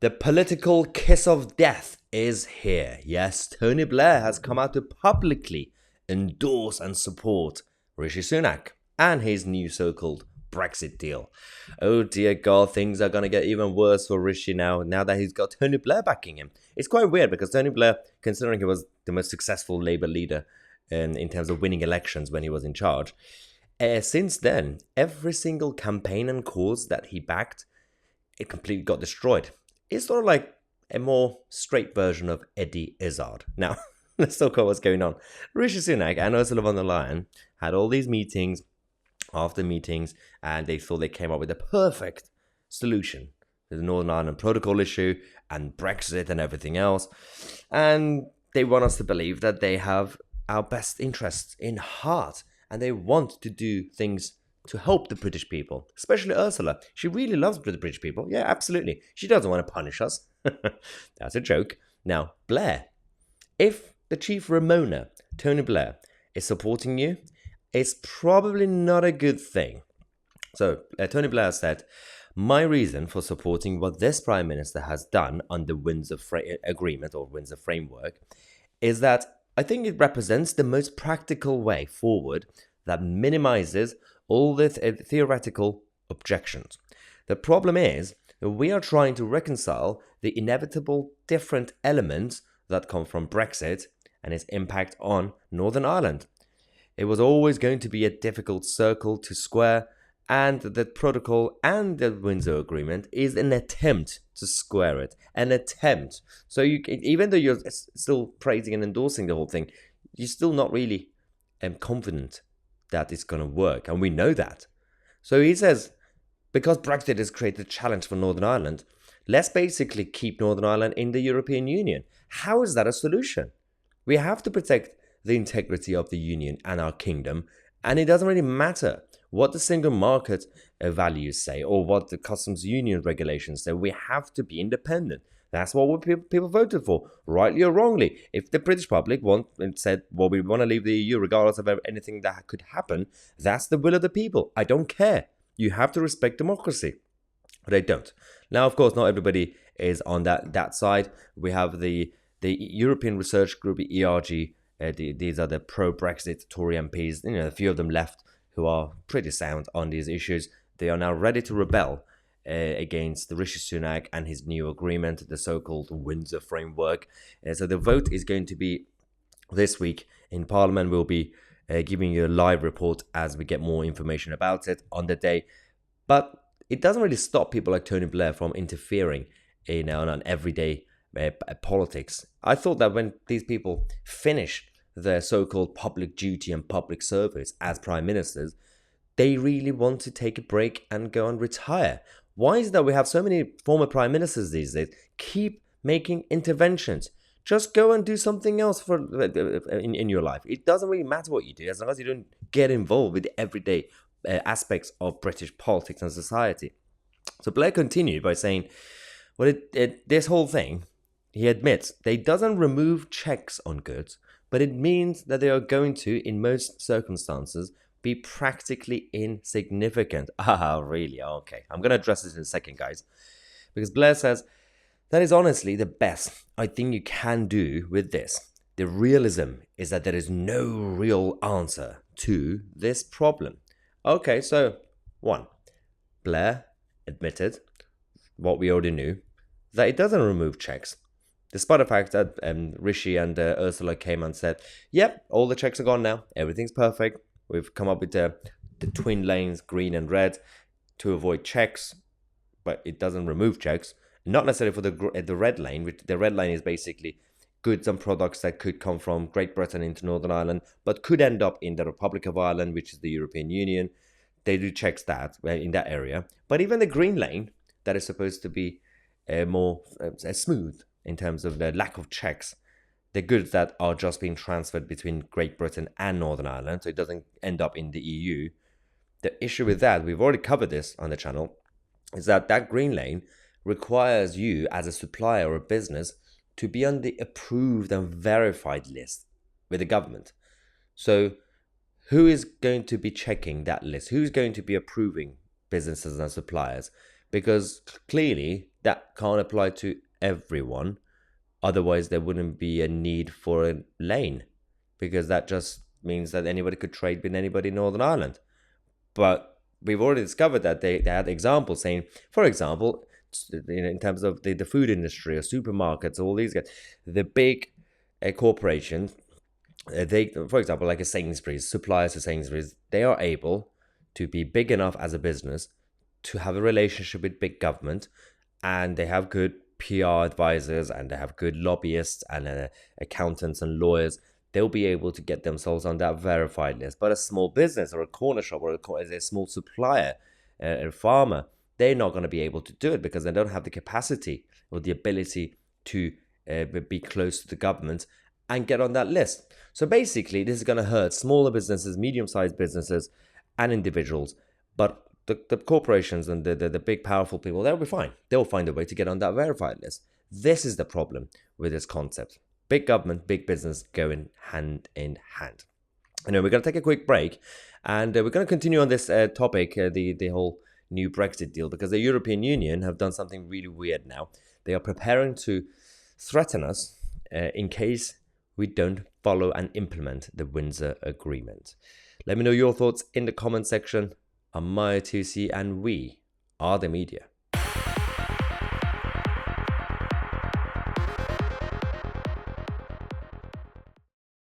The political kiss of death is here. Yes, Tony Blair has come out to publicly endorse and support Rishi Sunak and his new so-called Brexit deal. Oh dear God, things are going to get even worse for Rishi now that he's got Tony Blair backing him. It's quite weird because Tony Blair, considering he was the most successful Labour leader in terms of winning elections when he was in charge, since then, every single campaign and cause that he backed, it completely got destroyed. It's sort of like a more straight version of Eddie Izzard. Now, let's talk about what's going on. Rishi Sunak and Ursula von der Leyen had all these meetings after meetings, and they thought they came up with a perfect solution to the Northern Ireland Protocol issue and Brexit and everything else. And they want us to believe that they have our best interests in heart, and they want to do things to help the British people, especially Ursula. She really loves the British people. Yeah, absolutely. She doesn't want to punish us. That's a joke. Now, Blair, if the chief Ramona, Tony Blair, is supporting you, it's probably not a good thing. So, Tony Blair said, my reason for supporting what this Prime Minister has done on the Windsor Agreement or Windsor Framework is that I think it represents the most practical way forward that minimizes all the theoretical objections. The problem is that we are trying to reconcile the inevitable different elements that come from Brexit and its impact on Northern Ireland. It was always going to be a difficult circle to square, and the protocol and the Windsor Agreement is an attempt to square it. An attempt. So even though you're still praising and endorsing the whole thing, you're still not really confident that it's going to work, and we know that. So he says, because Brexit has created a challenge for Northern Ireland, let's basically keep Northern Ireland in the European Union. How is that a solution? We have to protect the integrity of the Union and our kingdom, and it doesn't really matter what the single market values say or what the customs union regulations say. We have to be independent. That's what people voted for, rightly or wrongly. If the British public said, well, we want to leave the EU regardless of anything that could happen, that's the will of the people. I don't care. You have to respect democracy. But they don't. Now, of course, not everybody is on that side. We have the European Research Group, ERG. These are the pro-Brexit Tory MPs. A few of them left who are pretty sound on these issues. They are now ready to rebel against Rishi Sunak and his new agreement, the so-called Windsor Framework. So the vote is going to be this week in Parliament. We'll be giving you a live report as we get more information about it on the day. But it doesn't really stop people like Tony Blair from interfering on everyday politics. I thought that when these people finish their so-called public duty and public service as prime ministers, they really want to take a break and go and retire. Why is it that we have so many former prime ministers these days keep making interventions? Just go and do something else in your life. It doesn't really matter what you do as long as you don't get involved with the everyday aspects of British politics and society. So Blair continued by saying, well, this whole thing, he admits, they doesn't remove checks on goods, but it means that they are going to, in most circumstances, be practically insignificant. Really? Okay. I'm going to address this in a second, guys. Because Blair says, that is honestly the best I think you can do with this. The realism is that there is no real answer to this problem. Okay, so 1. Blair admitted what we already knew, that it doesn't remove checks. Despite the fact that Rishi and Ursula came and said, yep, all the checks are gone now. Everything's perfect. We've come up with the twin lanes, green and red, to avoid checks, but it doesn't remove checks. Not necessarily for the red lane, which the red lane is basically goods and products that could come from Great Britain into Northern Ireland, but could end up in the Republic of Ireland, which is the European Union. They do checks that in that area. But even the green lane, that is supposed to be more smooth in terms of the lack of checks, the goods that are just being transferred between Great Britain and Northern Ireland, so it doesn't end up in the EU. The issue with that, we've already covered this on the channel, is that green lane requires you as a supplier or a business to be on the approved and verified list with the government. So who is going to be checking that list? Who's going to be approving businesses and suppliers? Because clearly that can't apply to everyone. Otherwise, there wouldn't be a need for a lane, because that just means that anybody could trade with anybody in Northern Ireland. But we've already discovered that they had examples saying, for example, in terms of the food industry or supermarkets, all these guys, the big corporations, they, for example, like a Sainsbury's, suppliers to Sainsbury's, they are able to be big enough as a business to have a relationship with big government, and they have good PR advisors, and they have good lobbyists and accountants and lawyers. They'll be able to get themselves on that verified list. But a small business or a corner shop or a small supplier, a farmer, they're not going to be able to do it because they don't have the capacity or the ability to be close to the government and get on that list. So basically, this is going to hurt smaller businesses, medium-sized businesses, and individuals. But the corporations and the big, powerful people, they'll be fine. They'll find a way to get on that verified list. This is the problem with this concept. Big government, big business going hand in hand. Anyway, we're going to take a quick break, and we're going to continue on this topic, the whole new Brexit deal, because the European Union have done something really weird now. They are preparing to threaten us in case we don't follow and implement the Windsor Agreement. Let me know your thoughts in the comment section. I'm Mahyar, Tousi, and we are the media.